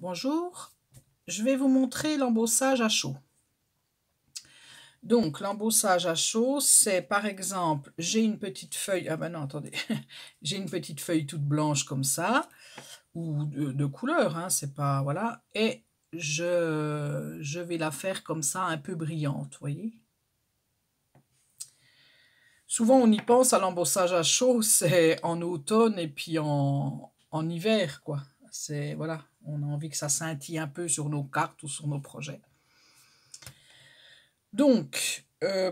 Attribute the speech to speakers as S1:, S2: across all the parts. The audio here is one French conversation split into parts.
S1: Bonjour, je vais vous montrer l'embossage à chaud. Donc l'embossage à chaud, c'est par exemple, j'ai une petite feuille, ah ben non attendez, j'ai une petite feuille toute blanche comme ça, ou de couleur, hein, c'est pas, voilà, et je vais la faire comme ça, un peu brillante, vous voyez. Souvent on y pense à l'embossage à chaud, c'est en automne et puis en hiver, quoi. C'est, voilà, on a envie que ça scintille un peu sur nos cartes ou sur nos projets. Donc,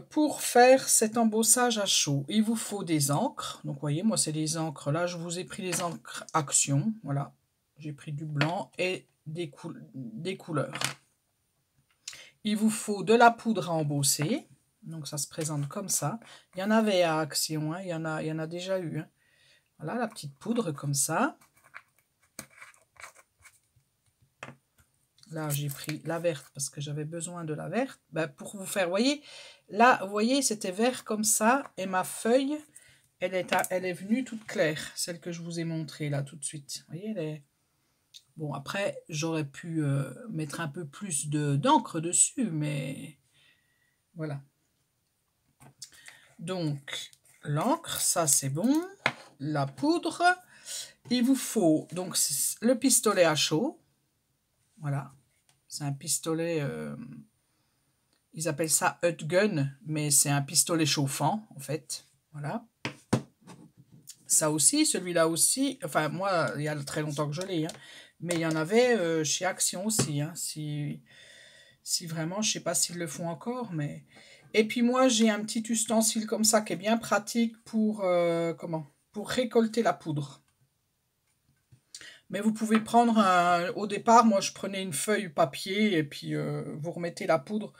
S1: pour faire cet embossage à chaud, il vous faut des encres. Donc, vous voyez, moi, c'est des encres. Là, je vous ai pris les encres Action. Voilà, j'ai pris du blanc et des couleurs. Il vous faut de la poudre à embosser. Donc, ça se présente comme ça. Il y en avait à Action, hein, il y en a déjà eu. Hein. Voilà, la petite poudre comme ça. Là, j'ai pris la verte parce que j'avais besoin de la verte. Ben, pour vous faire, voyez, là, vous voyez, c'était vert comme ça. Et ma feuille, elle est venue toute claire. Celle que je vous ai montrée là tout de suite. Vous voyez, elle est... Bon, après, j'aurais pu mettre un peu plus d'encre dessus, mais voilà. Donc, l'encre, ça c'est bon. La poudre. Il vous faut donc le pistolet à chaud. Voilà. C'est un pistolet, ils appellent ça hot gun, mais c'est un pistolet chauffant, en fait. Voilà. Ça aussi, celui-là aussi, enfin, moi, il y a très longtemps que je l'ai, hein, mais il y en avait chez Action aussi, hein, si vraiment, je ne sais pas s'ils le font encore, mais... Et puis moi, j'ai un petit ustensile comme ça qui est bien pratique pour, pour récolter la poudre. Mais vous pouvez prendre au départ, moi je prenais une feuille papier et puis vous remettez la poudre.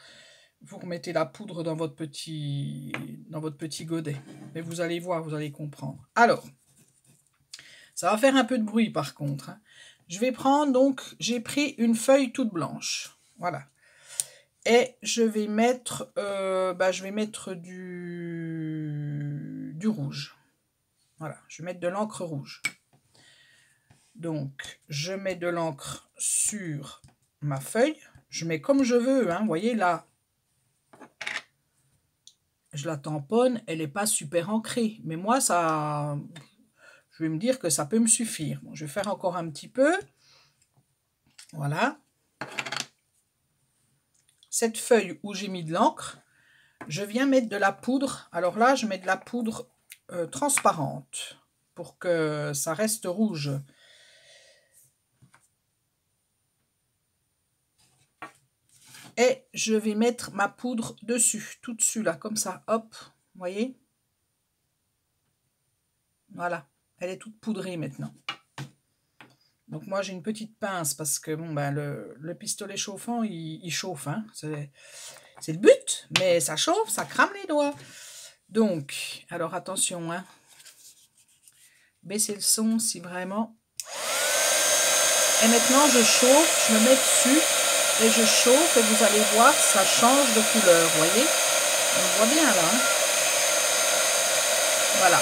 S1: Vous remettez la poudre dans votre petit godet. Mais vous allez voir, vous allez comprendre. Alors, ça va faire un peu de bruit par contre. Hein. Je vais prendre donc, j'ai pris une feuille toute blanche. Voilà. Et je vais mettre, du rouge. Voilà, je vais mettre de l'encre rouge. Donc, je mets de l'encre sur ma feuille. Je mets comme je veux, hein. Vous voyez là, je la tamponne, elle n'est pas super ancrée. Mais moi, ça, je vais me dire que ça peut me suffire. Bon, je vais faire encore un petit peu. Voilà. Cette feuille où j'ai mis de l'encre, je viens mettre de la poudre. Alors là, je mets de la poudre transparente pour que ça reste rouge. Et je vais mettre ma poudre dessus, tout dessus là, comme ça, hop, vous voyez? Voilà, elle est toute poudrée maintenant. Donc moi j'ai une petite pince parce que bon ben le pistolet chauffant il chauffe, hein. C'est le but, mais ça chauffe, ça crame les doigts. Donc, alors attention, hein. Baissez le son si vraiment. Et maintenant je chauffe, je me mets dessus. Et je chauffe et vous allez voir, ça change de couleur, vous voyez? On voit bien là. Hein, voilà.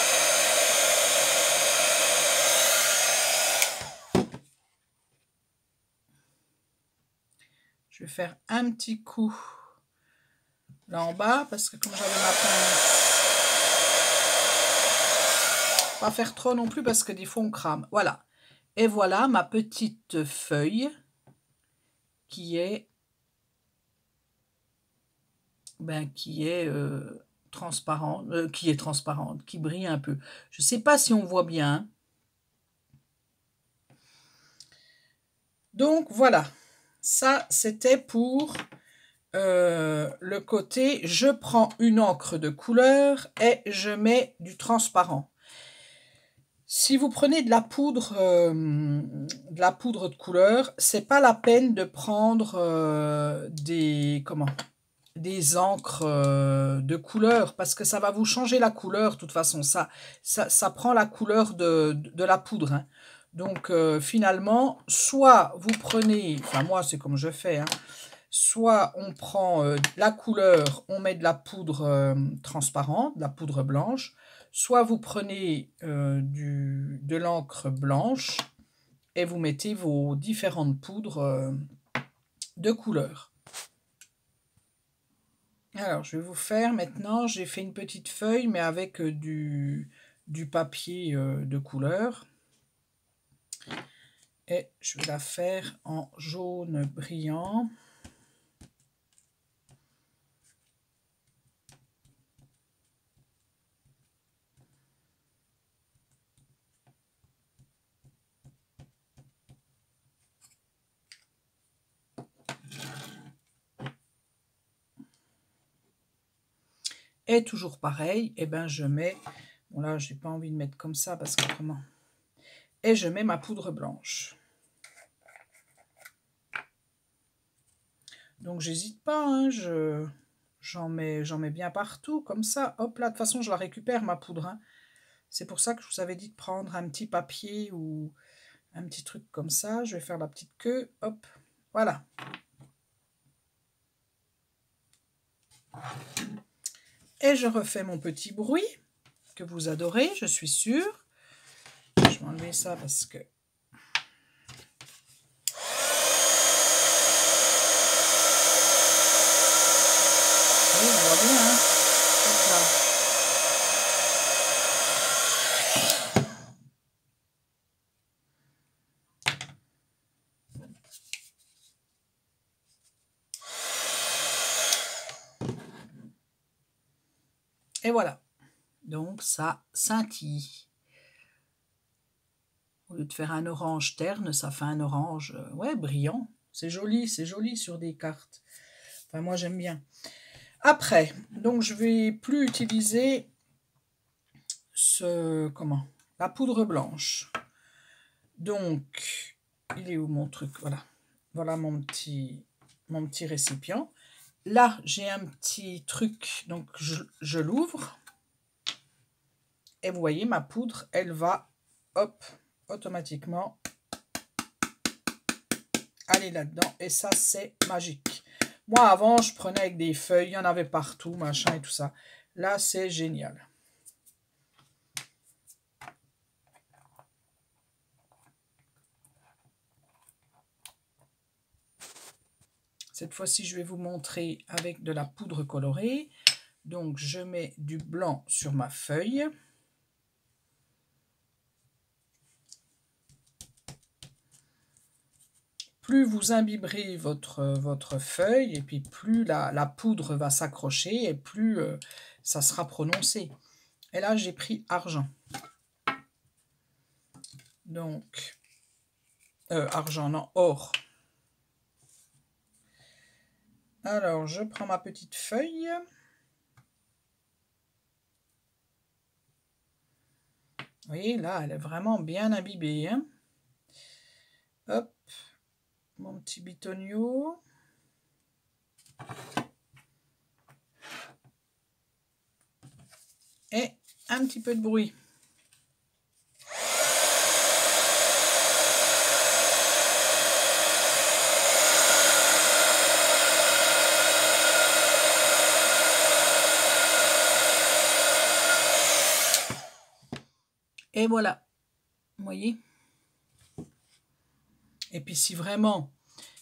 S1: Je vais faire un petit coup là en bas parce que comme j'avais ma pince, pas faire trop non plus parce que des fois on crame. Voilà. Et voilà ma petite feuille qui est transparente, qui brille un peu. Je ne sais pas si on voit bien. Donc voilà, ça c'était pour le côté, je prends une encre de couleur et je mets du transparent. Si vous prenez de la poudre de couleur, c'est pas la peine de prendre des encres de couleur parce que ça va vous changer la couleur. De toute façon, ça prend la couleur de la poudre. Hein. Donc finalement, soit vous prenez, enfin moi c'est comme je fais, hein, soit on prend la couleur, on met de la poudre transparente, de la poudre blanche, soit vous prenez de l'encre blanche et vous mettez vos différentes poudres de couleur. Alors, je vais vous faire maintenant, j'ai fait une petite feuille, mais avec du papier de couleur. Et je vais la faire en jaune brillant. Et toujours pareil, et ben je mets, bon là j'ai pas envie de mettre comme ça parce que vraiment, et je mets ma poudre blanche. Donc j'hésite pas, hein, j'en mets bien partout comme ça. Hop là, de toute façon je la récupère ma poudre. Hein. C'est pour ça que je vous avais dit de prendre un petit papier ou un petit truc comme ça. Je vais faire la petite queue, hop, voilà. Et je refais mon petit bruit que vous adorez, je suis sûre. Je vais enlever ça parce que... Oui, on voit bien, hein. Hop là. Et voilà. Donc ça scintille. Au lieu de faire un orange terne, ça fait un orange ouais, brillant. C'est joli sur des cartes. Enfin, moi, j'aime bien. Après, donc je vais plus utiliser la poudre blanche. Donc, il est où mon truc? Voilà. Voilà mon petit récipient. Là, j'ai un petit truc, donc je l'ouvre. Et vous voyez, ma poudre, elle va, hop, automatiquement aller là-dedans. Et ça, c'est magique. Moi, avant, je prenais avec des feuilles, il y en avait partout, machin et tout ça. Là, c'est génial. Cette fois-ci, je vais vous montrer avec de la poudre colorée. Donc, je mets du blanc sur ma feuille. Plus vous imbiberez votre feuille, et puis plus la poudre va s'accrocher, et plus ça sera prononcé. Et là, j'ai pris argent. Donc, argent, non, or. Alors, je prends ma petite feuille. Vous voyez, là, elle est vraiment bien imbibée. Hein. Hop, mon petit bitonio. Et un petit peu de bruit. Et voilà, vous voyez. Et puis si vraiment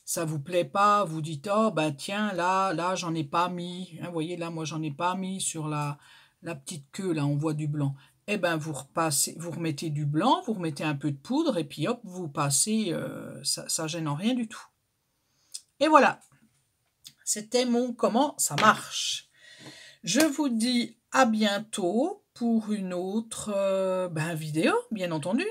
S1: ça vous plaît pas, vous dites oh ben tiens là j'en ai pas mis, hein, vous voyez là moi j'en ai pas mis sur la petite queue là on voit du blanc. Et ben vous remettez du blanc, vous remettez un peu de poudre et puis hop vous passez, ça gêne en rien du tout. Et voilà, c'était mon comment ça marche. Je vous dis à bientôt pour une autre vidéo, bien entendu.